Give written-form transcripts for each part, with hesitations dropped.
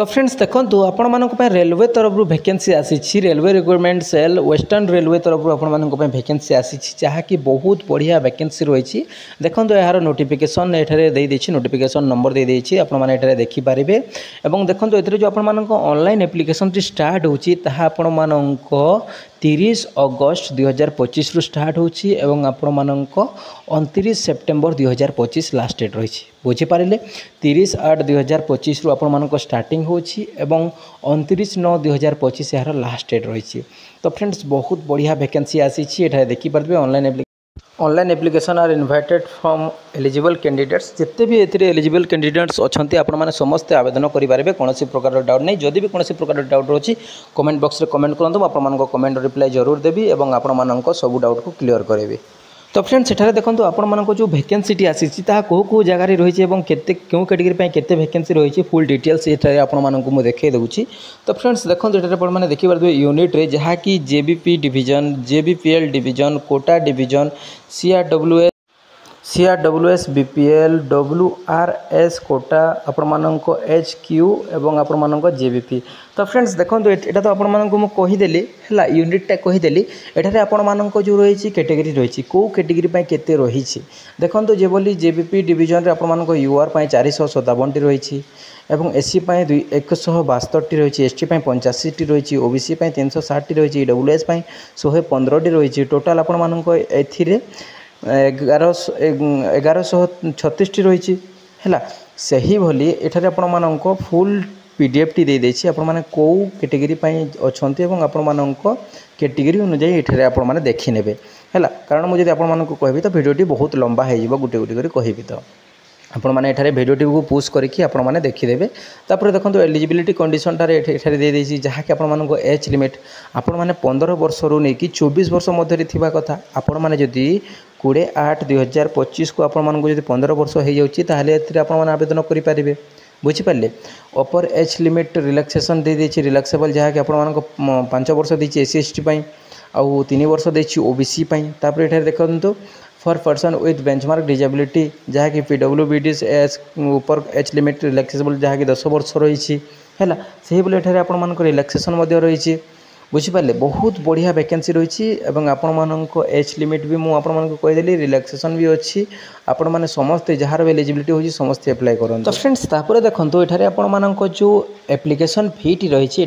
तो फ्रेंड्स देखो आपण मानक रेलवे तरफ वैकेंसी आसी railway recruitment cell western railway तरफ आपण वैकेंसी आसी जहाँकि बहुत बढ़िया वैकेंसी रही। देखो यार नोटिफिकेशन ये देती नोटिफिकेशन नंबर देती आपने देखिपारे। और देखो ये जो आप ऑनलाइन एप्लिकेशन स्टार्ट हो 30 अगस्त 2025 रु स्टार्ट होची एवं आपण 29 सेप्टेम्बर 2025 लास्ट डेट रही। बुझीपारे 30/8/2025 रु आपण स्टार्टिंग होची एवं 29/9/2025 यार लास्ट डेट रही। तो फ्रेंड्स बहुत बढ़िया वैकेंसी आसी देखिपारे। Online application are invited from eligible candidates जिते भी ये एलिजिबल कैंडिडेट्स अच्छा आपने समस्ते आवेदन करेंगे कौन प्रकार डाउट नहीं। जदि भी कौन प्रकार डाउट रही कमेंट बॉक्स में कमेंट करूँ आप कमेंट रिप्लाई जरूर देवी और आपण सब डाउट को क्लियर करेंगे। तो फ्रेंड्स सेठारे देखो आपण जो वैकेंसी आसी कौ जगार रही क्यों कैटेगरी केते वैकेंसी रही फुल डिटेल्स ये आपको देखा दूसरी। तो फ्रेंड्स देखो ये देखिए यूनिट रे जहाँ कि JBP division JBPL division Kota division CRWS BPL WRS Kota आपण एचक्यू एवं आपण जेबीपी। तो फ्रेंड्स देखो यहाँ तो आपको कहीदेली है यूनिटा कहीदेली एठारे आपण जो रही कैटेगरी रही कौ कैटेगरी केते रही। देखो जो बोली जेबीपी डिवीजन आपण यूआर 457 रही एवं एससी 162 रही एसटी 85 रही ओबीसी 360 रही डब्ल्यूएस 115 रही टोटाल आपण ए 1136 रही है। सही भली एठारे आपण फुल पीडीएफ टी दे देछि आपण माने को कैटेगरी अच्छा आपण कैटेगरी अनुसार ये आप देखी ने कारण मुझे आपको कहबी तो भिडियोटी बहुत लंबा हो गोटे गोटे कहबी तो आपण मैंने ये भिडियोटी को पुश करके आपने देखीदे। तापर देखो एलिजिबिलिटी कंडीशन टारे दे देछि जहाँ कि आपण एज लिमिट आपण मैंने 15 वर्ष रु नहीं 24 वर्ष मध्य थिबा कथा। आपण मैंने जदि 20/8/2025 को आपण जदि 15 वर्ष हो जाउछि ताहले एथिरे आपण आवेदन करि पारिबे। बुझीपारे अपर एज लिमिट रिलैक्सेशन दे देछि रिलैक्सेबल जहाँ कि आपण 5 वर्ष देछि एससी एसटी आउ 3 वर्ष देछि ओबीसी तापर एठारे देखंतु for person with benchmark disability जहाँ कि पीडब्ल्यूबीडी एज ऊपर एज लिमिट रिलैक्सेबल जहाँ कि 10 वर्ष रही है से बोले ये आपण रिलैक्सेशन रही। बुझीपारे बहुत बढ़िया वैकेंसी रही आपण एज लिमिट भी मुझे कहीदेली रिलैक्सेशन भी अच्छी आपण मैंने समस्ते जार एलिजिबिलिटी होची समस्ते अप्लाई करन। तो फ्रेंड्स तापर देखंतु एठारे आपण जो एप्लिकेशन फीटी रही है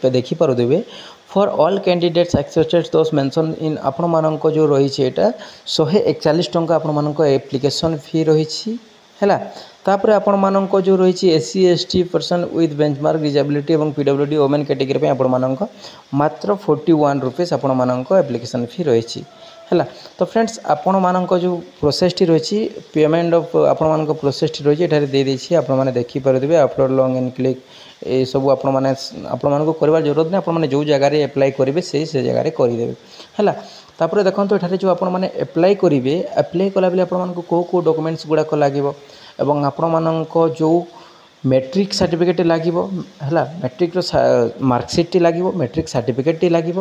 देखिपारे for all candidates accepted those mention in आपण जो रही है 141 टंका आपण एप्लिकेशन फी रही है। तापर आपण जो रही SC ST person with benchmark disability और पीडब्ल्यूडी वोमेन कैटेगरी आपण मात्र 41 रुपीस आपण एप्लिकेशन फी रही है। तो फ्रेंड्स आपण जो प्रोसेस टी रही पेमेंट ऑफ आपण प्रोसेस टी रही है दे देछि आपण देखिपारे अपलोड लॉन्ग एंड क्लिक ये सब आपको करवार जरूरत नहीं आपने जो जगार एप्लाई करेंगे से जगह करदे है। तापर देखो ये जो आपने एप्लाई करेंगे एप्लाई कला बेले आपको कौ डॉक्यूमेंट्स गुड़ाक लगे एवं आपण जो मैट्रिक सर्टिफिकेट लगे है मैट्रिक मार्कसीट टी लगे मैट्रिक सर्टिफिकेट टी लगे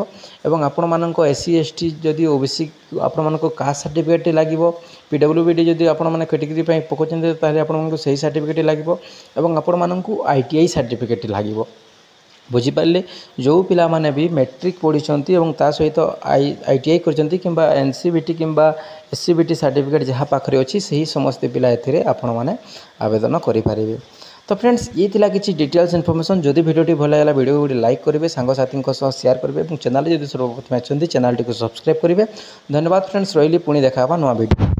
एवं आपण एससी एसटी जदि ओबीसी आपण कास्ट सर्टिफिकेट लगे पीडब्ल्यूबीडी जदि आपण कैटेगरी पकाउछन्ते ताले आपन सही सर्टिफिकेट लगे एवं आपण आईटीआई सर्टिफिकेट लगे। बुझीपारे जो पिला माने भी मैट्रिक पढ़ी और ता सहित आईटीआई करछन्ती किंबा एनसीबीटी किंबा एससीबीटी सर्टिफिकेट जहाँ पाखरे अच्छी से ही समस्ते पिला एथिरे आपण माने आवेदन करें। तो फ्रेंड्स ये थिला किछि डिटेल्स इनफॉरमेशन जदि वीडियोटी भल लागला वीडियो को लाइक करेंगे सांगसाथी शेयर करेंगे और चैनल जदि सर्वप्रथम अच्छा चैनल को सब्सक्राइब करेंगे। धन्यवाद फ्रेंड्स रही पुणी देखा नुआ वीडियो।